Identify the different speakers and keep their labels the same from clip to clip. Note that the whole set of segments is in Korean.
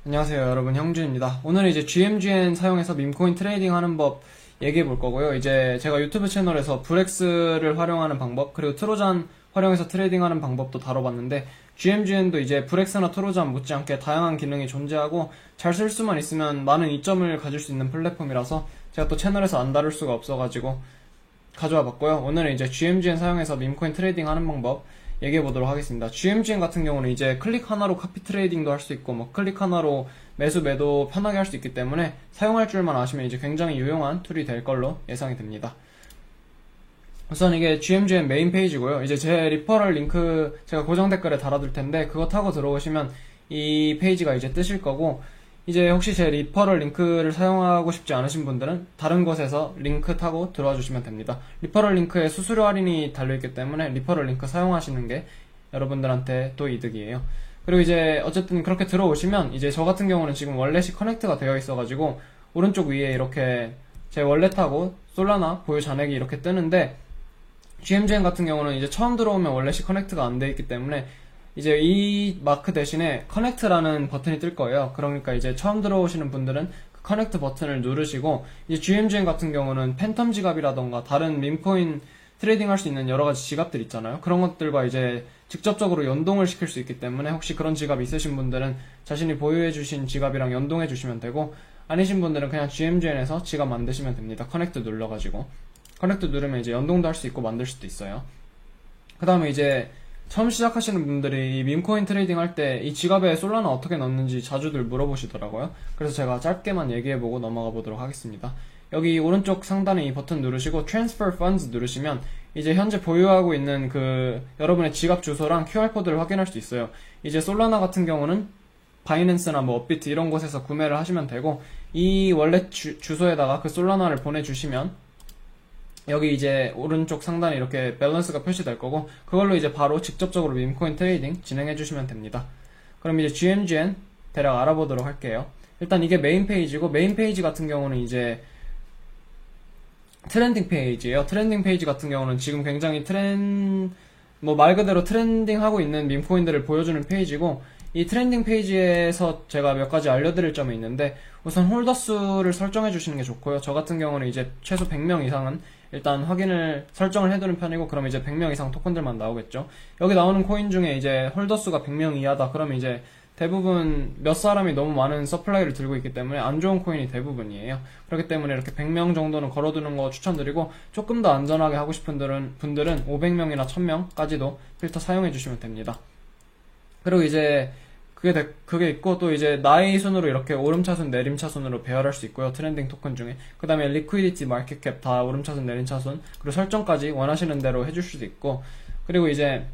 Speaker 1: 안녕하세요 여러분, 형준입니다. 오늘은 이제 GMGN 사용해서 밈코인 트레이딩 하는 법 얘기해 볼 거고요. 이제 제가 유튜브 채널에서 브렉스를 활용하는 방법, 그리고 트로잔 활용해서 트레이딩 하는 방법도 다뤄봤는데, GMGN도 이제 브렉스나 트로잔 못지않게 다양한 기능이 존재하고 잘 쓸 수만 있으면 많은 이점을 가질 수 있는 플랫폼이라서 제가 또 채널에서 안 다룰 수가 없어가지고 가져와 봤고요. 오늘은 이제 GMGN 사용해서 밈코인 트레이딩 하는 방법 얘기해 보도록 하겠습니다. GMGN 같은 경우는 이제 클릭 하나로 카피 트레이딩도 할 수 있고, 뭐 클릭 하나로 매수 매도 편하게 할 수 있기 때문에 사용할 줄만 아시면 이제 굉장히 유용한 툴이 될 걸로 예상이 됩니다. 우선 이게 GMGN 메인 페이지고요. 이제 제 리퍼럴 링크 제가 고정 댓글에 달아둘 텐데, 그거 타고 들어오시면 이 페이지가 이제 뜨실 거고, 이제 혹시 제 리퍼럴 링크를 사용하고 싶지 않으신 분들은 다른 곳에서 링크 타고 들어와 주시면 됩니다. 리퍼럴 링크에 수수료 할인이 달려있기 때문에 리퍼럴 링크 사용하시는 게 여러분들한테 또 이득이에요. 그리고 이제 어쨌든 그렇게 들어오시면, 이제 저 같은 경우는 지금 월렛이 커넥트가 되어 있어가지고 오른쪽 위에 이렇게 제 월렛하고 솔라나 보유 잔액이 이렇게 뜨는데, GMGN 같은 경우는 이제 처음 들어오면 월렛이 커넥트가 안 돼 있기 때문에 이제 이 마크 대신에 커넥트라는 버튼이 뜰 거예요. 그러니까 이제 처음 들어오시는 분들은 그 커넥트 버튼을 누르시고, 이제 GMGN 같은 경우는 팬텀 지갑이라던가 다른 밈코인 트레이딩 할 수 있는 여러 가지 지갑들 있잖아요. 그런 것들과 이제 직접적으로 연동을 시킬 수 있기 때문에, 혹시 그런 지갑 있으신 분들은 자신이 보유해 주신 지갑이랑 연동해 주시면 되고, 아니신 분들은 그냥 GMGN에서 지갑 만드시면 됩니다. 커넥트 눌러가지고. 커넥트 누르면 이제 연동도 할 수 있고 만들 수도 있어요. 그 다음에 이제 처음 시작하시는 분들이 이 밈코인 트레이딩 할 때 이 지갑에 솔라나 어떻게 넣는지 자주들 물어보시더라고요. 그래서 제가 짧게만 얘기해보고 넘어가 보도록 하겠습니다. 여기 오른쪽 상단에 이 버튼 누르시고 Transfer Funds 누르시면 이제 현재 보유하고 있는 그 여러분의 지갑 주소랑 QR코드를 확인할 수 있어요. 이제 솔라나 같은 경우는 바이낸스나 뭐 업비트 이런 곳에서 구매를 하시면 되고, 이 월렛 주소에다가 그 솔라나를 보내주시면 여기 이제 오른쪽 상단에 이렇게 밸런스가 표시될 거고, 그걸로 이제 바로 직접적으로 밈코인 트레이딩 진행해 주시면 됩니다. 그럼 이제 GMGN 대략 알아보도록 할게요. 일단 이게 메인 페이지고, 메인 페이지 같은 경우는 이제 트렌딩 페이지예요. 트렌딩 페이지 같은 경우는 지금 굉장히 뭐 말 그대로 트렌딩 하고 있는 밈코인들을 보여주는 페이지고, 이 트렌딩 페이지에서 제가 몇 가지 알려드릴 점이 있는데, 우선 홀더 수를 설정해 주시는 게 좋고요. 저 같은 경우는 이제 최소 100명 이상은 일단 설정을 해두는 편이고, 그럼 이제 100명 이상 토큰들만 나오겠죠. 여기 나오는 코인 중에 이제 홀더 수가 100명 이하다 그러면 이제 대부분 몇 사람이 너무 많은 서플라이를 들고 있기 때문에 안 좋은 코인이 대부분이에요. 그렇기 때문에 이렇게 100명 정도는 걸어두는 거 추천드리고, 조금 더 안전하게 하고 싶은 분들은 500명이나 1000명까지도 필터 사용해 주시면 됩니다. 그리고 이제 그게 있고, 또 이제 나이 순으로 이렇게 오름차순 내림차순으로 배열할 수 있고요. 트렌딩 토큰 중에. 그 다음에 리퀴디티, 마켓캡 다 오름차순 내림차순, 그리고 설정까지 원하시는 대로 해줄 수도 있고, 그리고 이제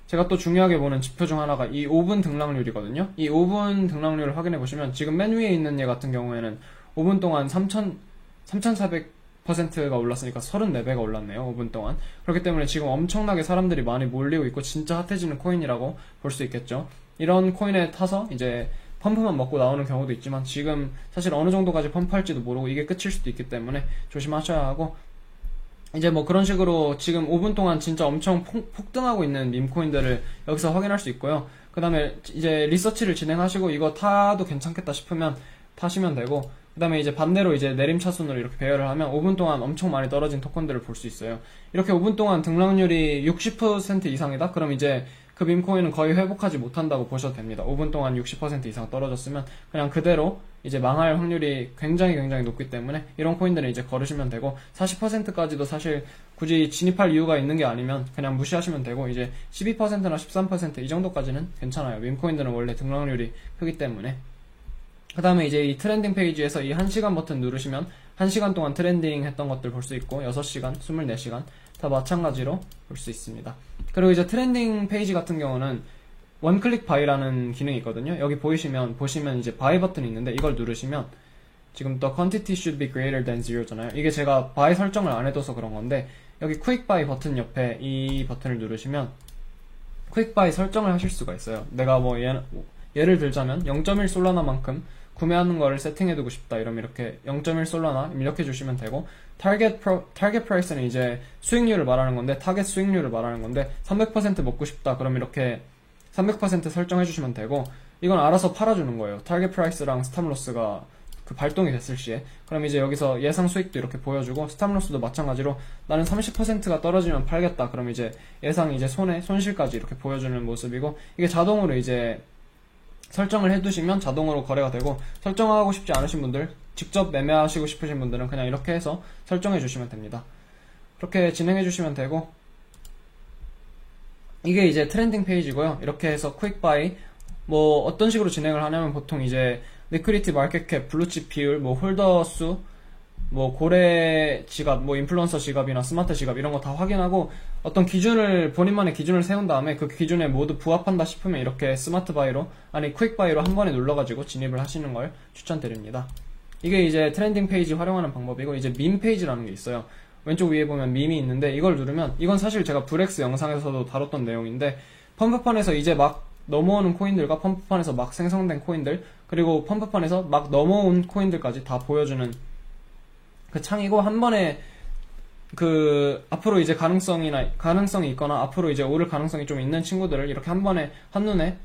Speaker 1: 제가 또 중요하게 보는 지표 중 하나가 이 5분 등락률이거든요. 이 5분 등락률을 확인해 보시면, 지금 맨 위에 있는 얘 같은 경우에는 5분 동안 3400%가 올랐으니까 34배가 올랐네요. 5분 동안. 그렇기 때문에 지금 엄청나게 사람들이 많이 몰리고 있고 진짜 핫해지는 코인이라고 볼 수 있겠죠. 이런 코인에 타서 이제 펌프만 먹고 나오는 경우도 있지만, 지금 사실 어느 정도까지 펌프할지도 모르고 이게 끝일 수도 있기 때문에 조심하셔야 하고, 이제 뭐 그런 식으로 지금 5분 동안 진짜 엄청 폭등하고 있는 밈코인들을 여기서 확인할 수 있고요. 그 다음에 이제 리서치를 진행하시고 이거 타도 괜찮겠다 싶으면 타시면 되고, 그 다음에 이제 반대로 이제 내림차순으로 이렇게 배열을 하면 5분 동안 엄청 많이 떨어진 토큰들을 볼 수 있어요. 이렇게 5분 동안 등락률이 60% 이상이다? 그럼 이제 그 밈코인은 거의 회복하지 못한다고 보셔도 됩니다. 5분 동안 60% 이상 떨어졌으면 그냥 그대로 이제 망할 확률이 굉장히 높기 때문에 이런 코인들은 이제 걸으시면 되고, 40%까지도 사실 굳이 진입할 이유가 있는 게 아니면 그냥 무시하시면 되고, 이제 12%나 13% 이 정도까지는 괜찮아요. 밈코인들은 원래 등락률이 크기 때문에. 그 다음에 이제 이 트렌딩 페이지에서 이 1시간 버튼 누르시면 1시간 동안 트렌딩 했던 것들 볼 수 있고, 6시간, 24시간 다 마찬가지로 볼 수 있습니다. 그리고 이제 트렌딩 페이지 같은 경우는 원클릭 바이라는 기능이 있거든요. 여기 보시면 이제 바이 버튼이 있는데, 이걸 누르시면 지금 또 quantity should be greater than 0잖아요. 이게 제가 바이 설정을 안 해둬서 그런 건데, 여기 quick buy 버튼 옆에 이 버튼을 누르시면 quick buy 설정을 하실 수가 있어요. 내가 뭐 예를 들자면 0.1 솔라나만큼 구매하는 거를 세팅해두고 싶다 이러면 이렇게 0.1 솔라나 입력해 주시면 되고, 타겟 프라이스는 이제 수익률을 말하는 건데, 타겟 수익률을 말하는 건데, 300% 먹고 싶다 그러면 이렇게 300% 설정해 주시면 되고, 이건 알아서 팔아주는 거예요. 타겟 프라이스랑 스탑로스가 그 발동이 됐을 시에. 그럼 이제 여기서 예상 수익도 이렇게 보여주고, 스탑로스도 마찬가지로 나는 30%가 떨어지면 팔겠다. 그럼 이제 예상 이제 손실까지 이렇게 보여주는 모습이고, 이게 자동으로 이제 설정을 해두시면 자동으로 거래가 되고, 설정하고 싶지 않으신 분들, 직접 매매하시고 싶으신 분들은 그냥 이렇게 해서 설정해 주시면 됩니다. 그렇게 진행해 주시면 되고, 이게 이제 트렌딩 페이지고요. 이렇게 해서 퀵바이, 뭐 어떤 식으로 진행을 하냐면 보통 이제 리퀴디티, 마켓캡, 블루칩 비율, 뭐 홀더 수, 뭐 고래 지갑, 뭐 인플루언서 지갑이나 스마트 지갑 이런 거 다 확인하고, 어떤 기준을, 본인만의 기준을 세운 다음에 그 기준에 모두 부합한다 싶으면 이렇게 스마트 바이로, 아니 퀵 바이로 한 번에 눌러가지고 진입을 하시는 걸 추천드립니다. 이게 이제 트렌딩 페이지 활용하는 방법이고, 이제 밈 페이지라는 게 있어요. 왼쪽 위에 보면 밈이 있는데, 이걸 누르면, 이건 사실 제가 브렉스 영상에서도 다뤘던 내용인데, 펌프판에서 이제 막 넘어오는 코인들과 펌프판에서 막 생성된 코인들, 그리고 펌프판에서 막 넘어온 코인들까지 다 보여주는 그 창이고, 한 번에 그 앞으로 이제 가능성이 있거나 앞으로 이제 오를 가능성이 좀 있는 친구들을 이렇게 한 번에 한눈에,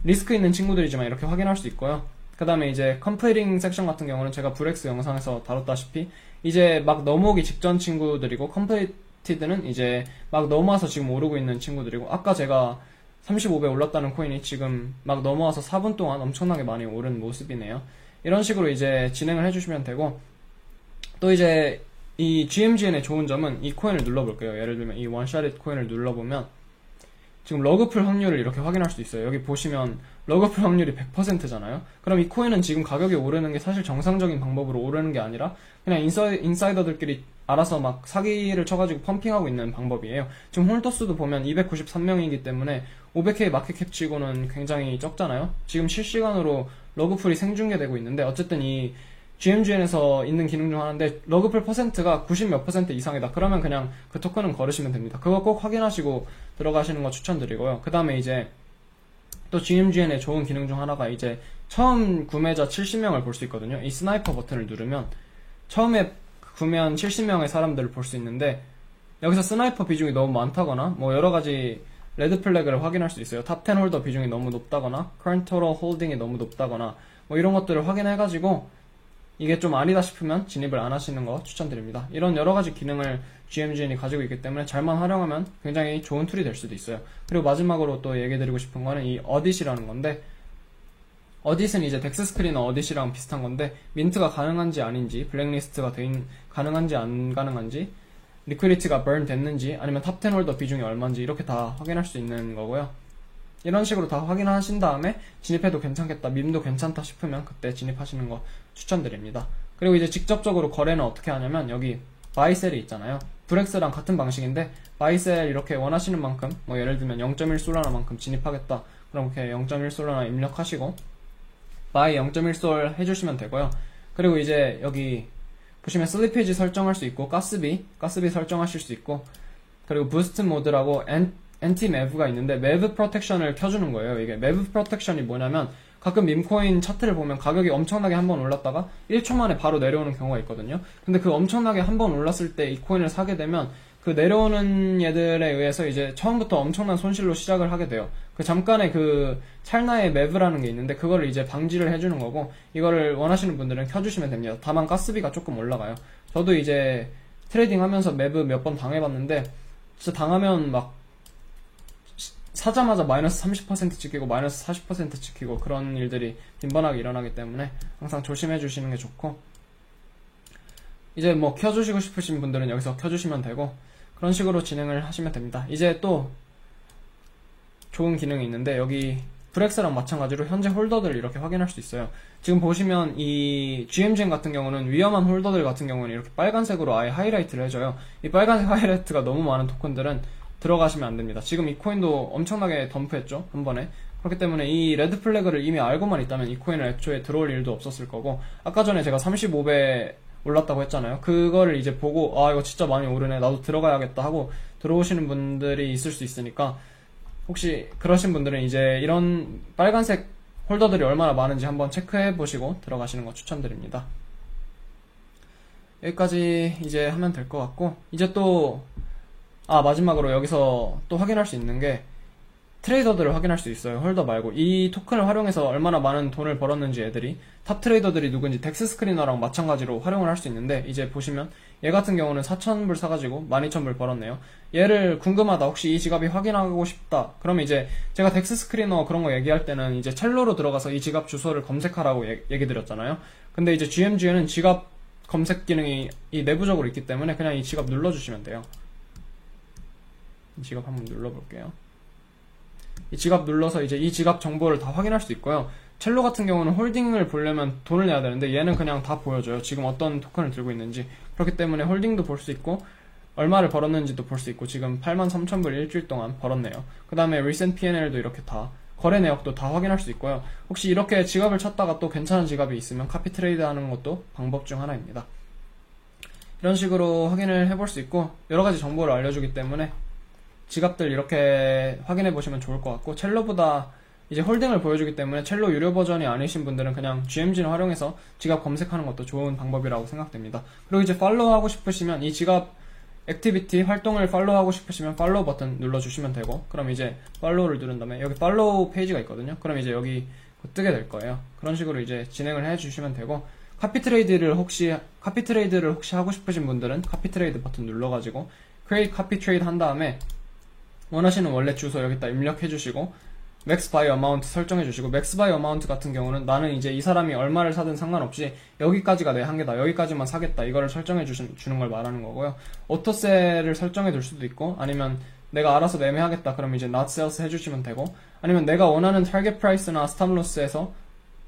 Speaker 1: 리스크 있는 친구들이지만 이렇게 확인할 수 있고요. 그 다음에 이제 컴플리팅 섹션 같은 경우는 제가 브렉스 영상에서 다뤘다시피 이제 막 넘어오기 직전 친구들이고, 컴플리티드는 이제 막 넘어와서 지금 오르고 있는 친구들이고, 아까 제가 35배 올랐다는 코인이 지금 막 넘어와서 4분 동안 엄청나게 많이 오른 모습이네요. 이런 식으로 이제 진행을 해주시면 되고, 또 이제 이 GMGN의 좋은 점은 이 코인을 눌러볼게요. 예를 들면 이 원샷잇 코인을 눌러보면 지금 러그풀 확률을 이렇게 확인할 수 있어요. 여기 보시면 러그풀 확률이 100%잖아요. 그럼 이 코인은 지금 가격이 오르는 게 사실 정상적인 방법으로 오르는 게 아니라 그냥 인사이더들끼리 알아서 막 사기를 쳐가지고 펌핑하고 있는 방법이에요. 지금 홀더 수도 보면 293명이기 때문에 500K 마켓캡 치고는 굉장히 적잖아요. 지금 실시간으로 러그풀이 생중계되고 있는데, 어쨌든 이 GMGN에서 있는 기능 중 하나인데 러그풀 퍼센트가 90 몇 퍼센트 이상이다. 그러면 그냥 그 토큰은 걸으시면 됩니다. 그거 꼭 확인하시고 들어가시는 거 추천드리고요. 그 다음에 이제 또 GMGN의 좋은 기능 중 하나가 이제 처음 구매자 70명을 볼 수 있거든요. 이 스나이퍼 버튼을 누르면 처음에 구매한 70명의 사람들을 볼 수 있는데, 여기서 스나이퍼 비중이 너무 많다거나 뭐 여러가지 레드 플래그를 확인할 수 있어요. 탑 10 홀더 비중이 너무 높다거나 current total holding이 너무 높다거나 뭐 이런 것들을 확인해가지고 이게 좀 아니다 싶으면 진입을 안 하시는 거 추천드립니다. 이런 여러가지 기능을 GMGN이 가지고 있기 때문에 잘만 활용하면 굉장히 좋은 툴이 될 수도 있어요. 그리고 마지막으로 또 얘기드리고 싶은 거는 이 어딧이라는 건데, 어딧은 이제 덱스스크린어 어딧이랑 비슷한 건데, 민트가 가능한지 아닌지, 블랙리스트가 가능한지 안 가능한지, 리퀴디티가 burn 됐는지, 아니면 탑 10 홀더 비중이 얼마인지 이렇게 다 확인할 수 있는 거고요. 이런 식으로 다 확인하신 다음에 진입해도 괜찮겠다, 밈도 괜찮다 싶으면 그때 진입하시는 거 추천드립니다. 그리고 이제 직접적으로 거래는 어떻게 하냐면, 여기 바이셀이 있잖아요. 브렉스랑 같은 방식인데 바이셀 이렇게 원하시는 만큼, 뭐 예를 들면 0.1 솔라나만큼 진입하겠다, 그럼 이렇게 0.1 솔라나 입력하시고 바이 0.1 솔 해주시면 되고요. 그리고 이제 여기 보시면 슬리페이지 설정할 수 있고, 가스비 설정하실 수 있고, 그리고 부스트 모드라고 엔티 매브가 있는데 매브 프로텍션을 켜주는 거예요. 이게 매브 프로텍션이 뭐냐면, 가끔 밈코인 차트를 보면 가격이 엄청나게 한번 올랐다가 1초 만에 바로 내려오는 경우가 있거든요. 근데 그 엄청나게 한번 올랐을 때 이 코인을 사게 되면 그 내려오는 얘들에 의해서 이제 처음부터 엄청난 손실로 시작을 하게 돼요. 그 잠깐의 그 찰나의 매브라는 게 있는데 그거를 이제 방지를 해주는 거고, 이거를 원하시는 분들은 켜주시면 됩니다. 다만 가스비가 조금 올라가요. 저도 이제 트레이딩 하면서 매브 몇 번 당해봤는데, 진짜 당하면 막 사자마자 마이너스 30% 찍히고 마이너스 40% 찍히고 그런 일들이 빈번하게 일어나기 때문에 항상 조심해 주시는 게 좋고, 이제 뭐 켜주시고 싶으신 분들은 여기서 켜주시면 되고, 그런 식으로 진행을 하시면 됩니다. 이제 또 좋은 기능이 있는데, 여기 브렉스랑 마찬가지로 현재 홀더들 이렇게 확인할 수 있어요. 지금 보시면 이 GMGN 같은 경우는 위험한 홀더들 같은 경우는 이렇게 빨간색으로 아예 하이라이트를 해줘요. 이 빨간색 하이라이트가 너무 많은 토큰들은 들어가시면 안 됩니다. 지금 이 코인도 엄청나게 덤프했죠, 한 번에. 그렇기 때문에 이 레드 플래그를 이미 알고만 있다면 이 코인을 애초에 들어올 일도 없었을 거고, 아까 전에 제가 35배 올랐다고 했잖아요. 그거를 이제 보고 아 이거 진짜 많이 오르네, 나도 들어가야겠다 하고 들어오시는 분들이 있을 수 있으니까, 혹시 그러신 분들은 이제 이런 빨간색 홀더들이 얼마나 많은지 한번 체크해 보시고 들어가시는 거 추천드립니다. 여기까지 이제 하면 될 것 같고, 이제 또 마지막으로 여기서 또 확인할 수 있는 게, 트레이더들을 확인할 수 있어요. 홀더 말고. 이 토큰을 활용해서 얼마나 많은 돈을 벌었는지 애들이, 탑 트레이더들이 누군지 덱스 스크리너랑 마찬가지로 활용을 할 수 있는데, 이제 보시면 얘 같은 경우는 4,000불 사가지고 12,000불 벌었네요. 얘를 궁금하다, 혹시 이 지갑이 확인하고 싶다, 그러면 이제 제가 덱스 스크리너 그런 거 얘기할 때는 이제 첼로로 들어가서 이 지갑 주소를 검색하라고 얘기 드렸잖아요. 근데 이제 GMG에는 지갑 검색 기능이 이 내부적으로 있기 때문에 그냥 이 지갑 눌러주시면 돼요. 이 지갑 한번 눌러볼게요. 이 지갑 눌러서 이제 이 지갑 정보를 다 확인할 수 있고요. 첼로 같은 경우는 홀딩을 보려면 돈을 내야 되는데 얘는 그냥 다 보여줘요. 지금 어떤 토큰을 들고 있는지. 그렇기 때문에 홀딩도 볼 수 있고 얼마를 벌었는지도 볼 수 있고, 지금 83,000불 일주일 동안 벌었네요. 그 다음에 recent P&L도 이렇게 다, 거래 내역도 다 확인할 수 있고요. 혹시 이렇게 지갑을 찾다가 또 괜찮은 지갑이 있으면 카피 트레이드 하는 것도 방법 중 하나입니다. 이런 식으로 확인을 해볼 수 있고, 여러가지 정보를 알려주기 때문에 지갑들 이렇게 확인해 보시면 좋을 것 같고, 첼로보다 이제 홀딩을 보여주기 때문에 첼로 유료 버전이 아니신 분들은 그냥 GMG를 활용해서 지갑 검색하는 것도 좋은 방법이라고 생각됩니다. 그리고 이제 팔로우 하고 싶으시면 이 지갑 액티비티 활동을 팔로우 하고 싶으시면 팔로우 버튼 눌러주시면 되고, 그럼 이제 팔로우를 누른 다음에 여기 팔로우 페이지가 있거든요. 그럼 이제 여기 뜨게 될 거예요. 그런 식으로 이제 진행을 해주시면 되고, 카피 트레이드를 혹시 하고 싶으신 분들은 카피 트레이드 버튼 눌러가지고 create 카피 트레이드 한 다음에 원하시는 월렛 주소 여기다 입력해 주시고 맥스 바이 어마운트 설정해 주시고, 맥스 바이 어마운트 같은 경우는 나는 이제 이 사람이 얼마를 사든 상관없이 여기까지가 내 한계다, 여기까지만 사겠다, 이거를 설정해 주는 걸 말하는 거고요. 오토셀을 설정해 둘 수도 있고, 아니면 내가 알아서 매매하겠다 그럼 이제 not sales 해주시면 되고, 아니면 내가 원하는 타겟 프라이스나 스탑 로스에서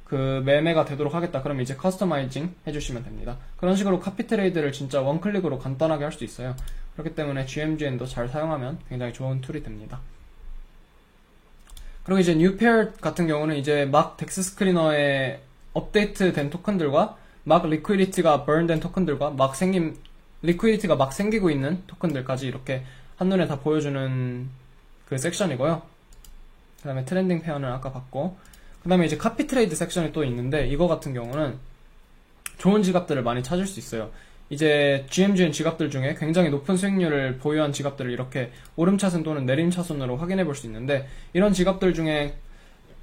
Speaker 1: 그 매매가 되도록 하겠다 그럼 이제 커스터마이징 해주시면 됩니다. 그런 식으로 카피 트레이드를 진짜 원클릭으로 간단하게 할 수 있어요. 그렇기 때문에 GMGN도 잘 사용하면 굉장히 좋은 툴이 됩니다. 그리고 이제 뉴 페어 같은 경우는 이제 막 덱스 스크리너에 업데이트 된 토큰들과 막 리퀴디티가 burn 된 토큰들과 리퀴디티가 막 생기고 있는 토큰들까지 이렇게 한눈에 다 보여주는 그 섹션이고요. 그 다음에 트렌딩 페어는 아까 봤고, 그 다음에 이제 카피 트레이드 섹션이 또 있는데, 이거 같은 경우는 좋은 지갑들을 많이 찾을 수 있어요. 이제 GMGN 지갑들 중에 굉장히 높은 수익률을 보유한 지갑들을 이렇게 오름차순 또는 내림차순으로 확인해 볼 수 있는데, 이런 지갑들 중에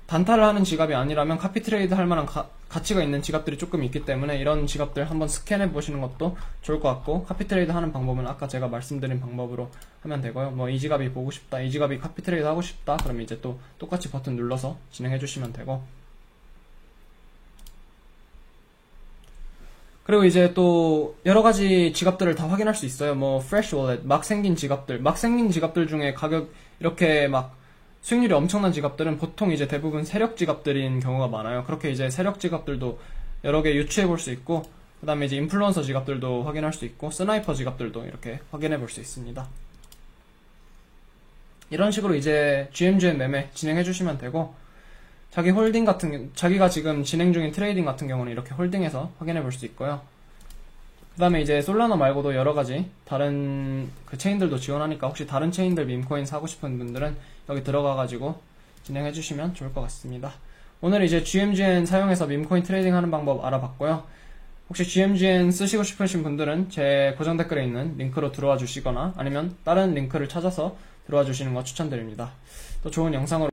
Speaker 1: 단타를 하는 지갑이 아니라면 카피 트레이드 할 만한 가치가 있는 지갑들이 조금 있기 때문에 이런 지갑들 한번 스캔해 보시는 것도 좋을 것 같고, 카피 트레이드 하는 방법은 아까 제가 말씀드린 방법으로 하면 되고요. 뭐 이 지갑이 보고 싶다, 이 지갑이 카피 트레이드 하고 싶다 그럼 이제 또 똑같이 버튼 눌러서 진행해 주시면 되고, 그리고 이제 또 여러가지 지갑들을 다 확인할 수 있어요. 뭐 fresh wallet, 막 생긴 지갑들 중에 가격 이렇게 막 수익률이 엄청난 지갑들은 보통 이제 대부분 세력 지갑들인 경우가 많아요. 그렇게 이제 세력 지갑들도 여러 개 유추해 볼 수 있고, 그 다음에 이제 인플루언서 지갑들도 확인할 수 있고, 스나이퍼 지갑들도 이렇게 확인해 볼 수 있습니다. 이런 식으로 이제 GMGN 매매 진행해 주시면 되고, 자기가 지금 진행 중인 트레이딩 같은 경우는 이렇게 홀딩해서 확인해 볼 수 있고요. 그 다음에 이제 솔라나 말고도 여러가지 다른 그 체인들도 지원하니까 혹시 다른 체인들 밈코인 사고 싶은 분들은 여기 들어가가지고 진행해 주시면 좋을 것 같습니다. 오늘 이제 GMGN 사용해서 밈코인 트레이딩 하는 방법 알아봤고요. 혹시 GMGN 쓰시고 싶으신 분들은 제 고정 댓글에 있는 링크로 들어와 주시거나 아니면 다른 링크를 찾아서 들어와 주시는 거 추천드립니다. 또 좋은 영상으로